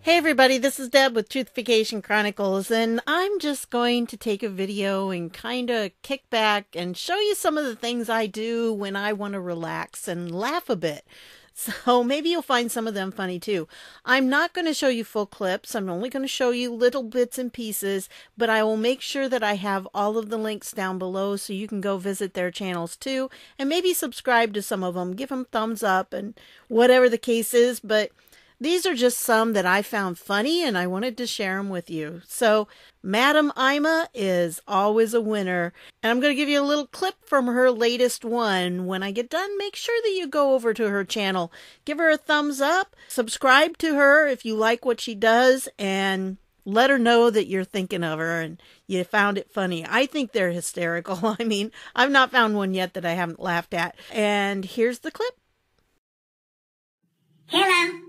Hey everybody, this is Deb with Truthification Chronicles, and I'm just going to take a video and kind of kick back and show you some of the things I do when I want to relax and laugh a bit. So maybe you'll find some of them funny too. I'm not going to show you full clips. I'm only going to show you little bits and pieces, but I will make sure that I have all of the links down below so you can go visit their channels too, and maybe subscribe to some of them, give them thumbs up and whatever the case is, but these are just some that I found funny and I wanted to share them with you. So Madam Ima is always a winner. And I'm going to give you a little clip from her latest one. When I get done, make sure that you go over to her channel. Give her a thumbs up. Subscribe to her if you like what she does. And let her know that you're thinking of her and you found it funny. I think they're hysterical. I mean, I've not found one yet that I haven't laughed at. And here's the clip. Hello.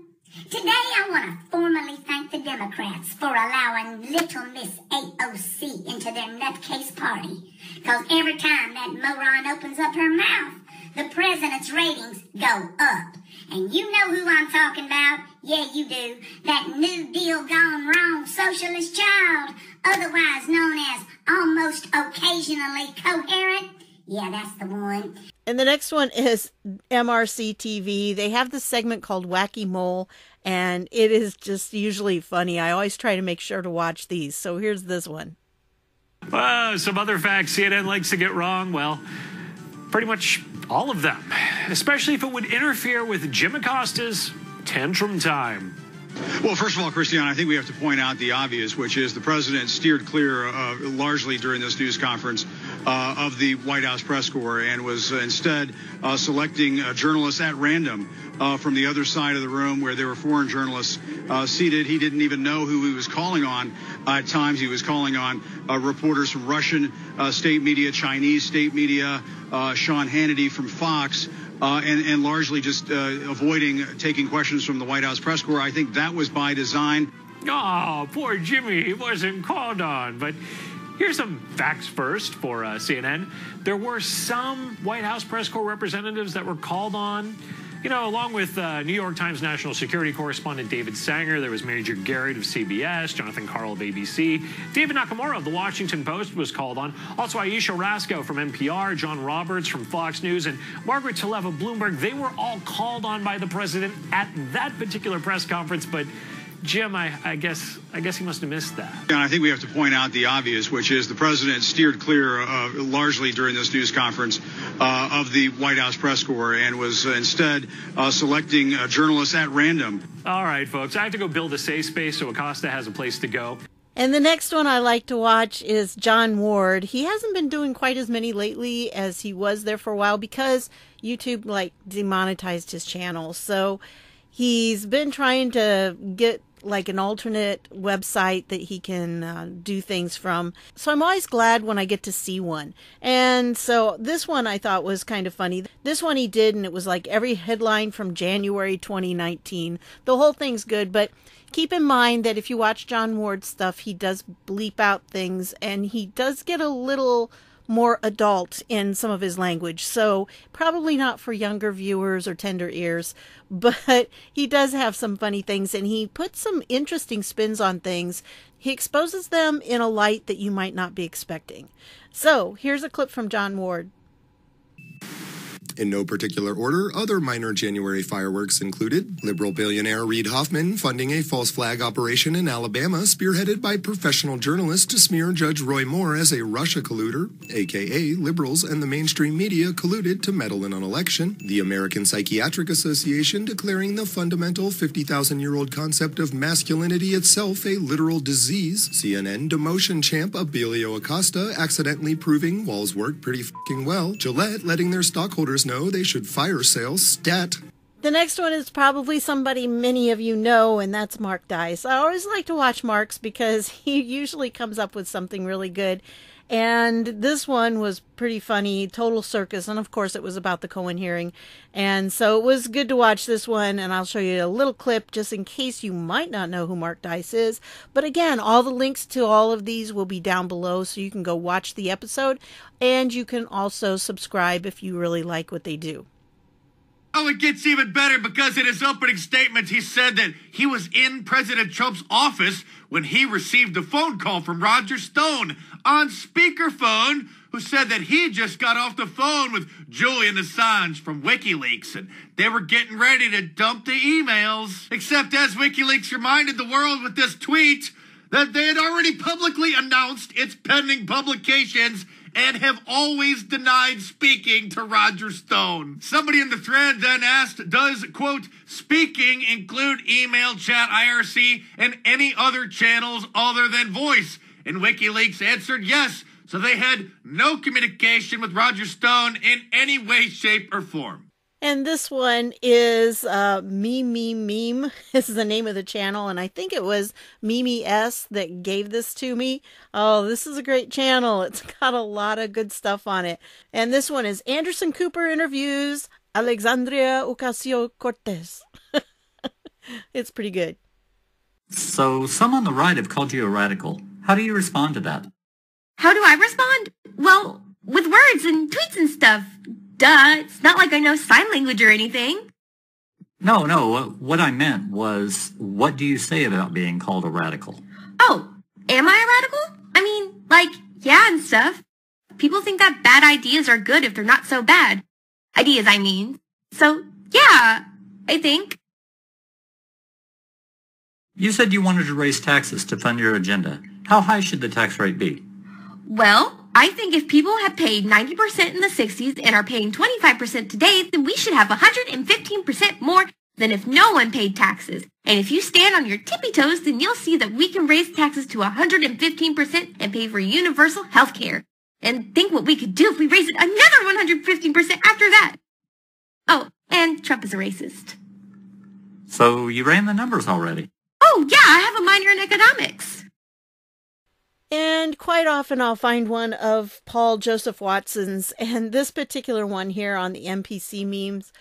Today I want to formally thank the Democrats for allowing Little Miss AOC into their nutcase party. Because every time that moron opens up her mouth, the president's ratings go up. And you know who I'm talking about. Yeah, you do. That New Deal gone wrong Socialist Child, otherwise known as almost occasionally coherent. Yeah, that's the one. And the next one is MRCTV. They have this segment called Wacky Mole, and it is just usually funny. I always try to make sure to watch these. So here's this one. Some other facts CNN likes to get wrong. Well, pretty much all of them, especially if it would interfere with Jim Acosta's tantrum time. Well, first of all, Christiane, I think we have to point out the obvious, which is the president steered clear largely during this news conference of the White House press corps and was instead selecting journalists at random from the other side of the room where there were foreign journalists seated. He didn't even know who he was calling on. At times he was calling on reporters from Russian state media, Chinese state media, Sean Hannity from Fox. And largely just avoiding taking questions from the White House press corps. I think that was by design. Oh, poor Jimmy. He wasn't called on. But here's some facts first for CNN. There were some White House press corps representatives that were called on. You know, along with New York Times national security correspondent David Sanger, there was Major Garrett of CBS, Jonathan Karl of ABC, David Nakamura of The Washington Post was called on, also Aisha Rasko from NPR, John Roberts from Fox News, and Margaret Tlaib of Bloomberg. They were all called on by the president at that particular press conference, but Jim, I guess he must have missed that. And I think we have to point out the obvious, which is the president steered clear largely during this news conference of the White House press corps and was instead selecting journalists at random. All right, folks, I have to go build a safe space so Acosta has a place to go. And the next one I like to watch is John Ward. He hasn't been doing quite as many lately as he was there for a while because YouTube demonetized his channel. So he's been trying to get an alternate website that he can do things from. So I'm always glad when I get to see one. And so this one I thought was kind of funny. This one he did, and it was like every headline from January 2019. The whole thing's good, but keep in mind that if you watch John Ward's stuff, he does bleep out things, and he does get a little more adult in some of his language, so probably not for younger viewers or tender ears, but he does have some funny things, and he puts some interesting spins on things. He exposes them in a light that you might not be expecting. So here's a clip from John Ward. In no particular order, other minor January fireworks included liberal billionaire Reid Hoffman funding a false flag operation in Alabama spearheaded by professional journalists to smear Judge Roy Moore as a Russia colluder, a.k.a. liberals and the mainstream media colluded to meddle in an election, the American Psychiatric Association declaring the fundamental 50,000-year-old concept of masculinity itself a literal disease, CNN demotion champ Abilio Acosta accidentally proving walls work pretty f***ing well, Gillette letting their stockholders know they should fire sales stat. The next one is probably somebody many of you know, and that's Mark Dice. I always like to watch Mark's because he usually comes up with something really good. And this one was pretty funny, total circus, and of course it was about the Cohen hearing. And so it was good to watch this one, and I'll show you a little clip just in case you might not know who Mark Dice is. But again, all the links to all of these will be down below, so you can go watch the episode, and you can also subscribe if you really like what they do. Oh, it gets even better because in his opening statement, he said that he was in President Trump's office when he received a phone call from Roger Stone on speakerphone, who said that he just got off the phone with Julian Assange from WikiLeaks, and they were getting ready to dump the emails. Except as WikiLeaks reminded the world with this tweet that they had already publicly announced its pending publications and have always denied speaking to Roger Stone. Somebody in the thread then asked, does, quote, speaking include email, chat, IRC, and any other channels other than voice? And WikiLeaks answered yes, so they had no communication with Roger Stone in any way, shape, or form. And this one is Meme. This is the name of the channel, and I think it was Meme S that gave this to me. Oh, this is a great channel. It's got a lot of good stuff on it. And this one is Anderson Cooper interviews Alexandria Ocasio-Cortez. It's pretty good. So, some on the right have called you a radical. How do you respond to that? How do I respond? Well, with words and tweets and stuff. Duh, it's not like I know sign language or anything. No, what I meant was, what do you say about being called a radical? Oh, am I a radical? I mean, like, yeah and stuff. People think that bad ideas are good if they're not so bad. Ideas, I mean. So, yeah, I think. You said you wanted to raise taxes to fund your agenda. How high should the tax rate be? Well, I think if people have paid 90% in the 60s and are paying 25% today, then we should have 115% more than if no one paid taxes. And if you stand on your tippy toes, then you'll see that we can raise taxes to 115% and pay for universal health care. And think what we could do if we raise it another 115% after that. Oh, and Trump is a racist. So you ran the numbers already? Oh, yeah, I have a minor in economics. And quite often I'll find one of Paul Joseph Watson's, and this particular one here on the NPC memes.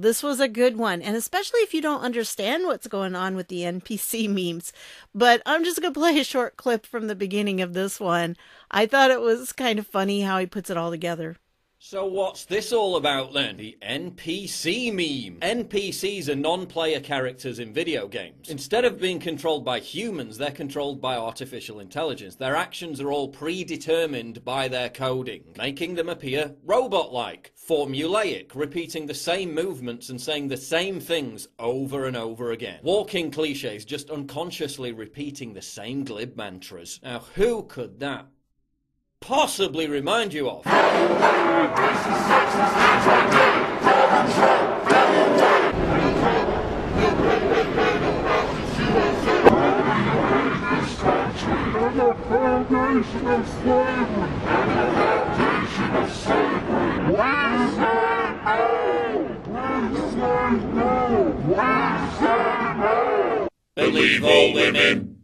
This was a good one, and especially if you don't understand what's going on with the NPC memes. But I'm just going to play a short clip from the beginning of this one. I thought it was kind of funny how he puts it all together. So what's this all about then? The NPC meme. NPCs are non-player characters in video games. Instead of being controlled by humans, they're controlled by artificial intelligence. Their actions are all predetermined by their coding, making them appear robot-like, formulaic, repeating the same movements and saying the same things over and over again. Walking cliches, just unconsciously repeating the same glib mantras. Now, who could that possibly remind you of? Believe all women.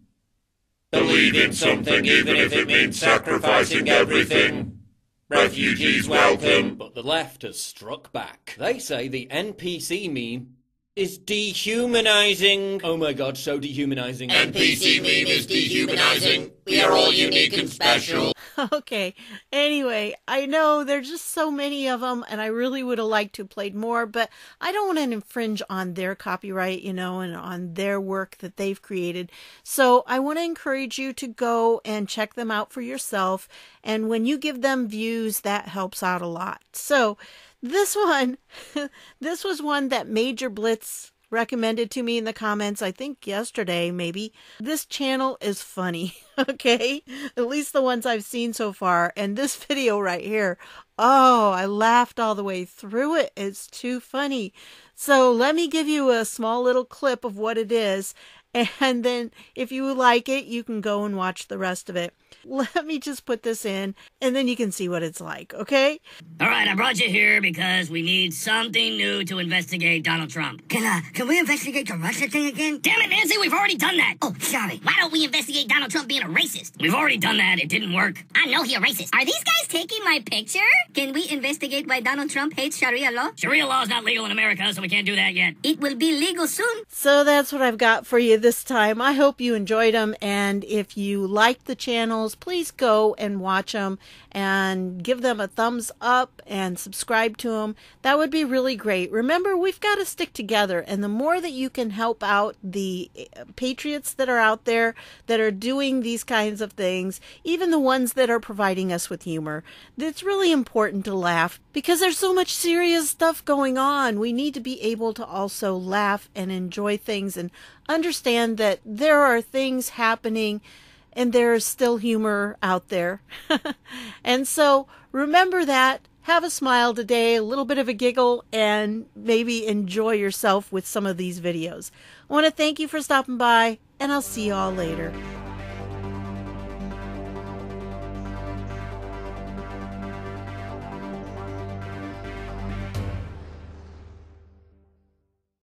Believe in something even if it means sacrificing everything. Refugees welcome. But the left has struck back. They say the NPC meme is dehumanizing. Oh my god, so dehumanizing. NPC meme is dehumanizing. We are all unique and special. Okay, anyway, I know there's just so many of them, and I really would have liked to have played more, but I don't want to infringe on their copyright, and on their work that they've created. So I want to encourage you to go and check them out for yourself, and when you give them views, that helps out a lot. So this one, this was one that Major Blitz recommended to me in the comments, I think yesterday maybe. This channel is funny, okay? At least the ones I've seen so far. And this video right here, oh, I laughed all the way through it. It's too funny. So let me give you a small little clip of what it is. And then if you like it, you can go and watch the rest of it. Let me just put this in, and then you can see what it's like, okay? All right, I brought you here because we need something new to investigate Donald Trump. Can we investigate the Russia thing again? Damn it, Nancy, we've already done that. Oh, sorry. Why don't we investigate Donald Trump being a racist? We've already done that. It didn't work. I know he's a racist. Are these guys taking my picture? Can we investigate why Donald Trump hates Sharia law? Sharia law is not legal in America, so we can't do that yet. It will be legal soon. So that's what I've got for you this time. I hope you enjoyed them, and if you liked the channel, channels, please go and watch them and give them a thumbs up and subscribe to them. That would be really great. Remember, we've got to stick together, and the more that you can help out the patriots that are out there that are doing these kinds of things, even the ones that are providing us with humor, it's really important to laugh because there's so much serious stuff going on. We need to be able to also laugh and enjoy things and understand that there are things happening and there's still humor out there. And so remember that. Have a smile today, a little bit of a giggle, and maybe enjoy yourself with some of these videos. I want to thank you for stopping by, and I'll see you all later.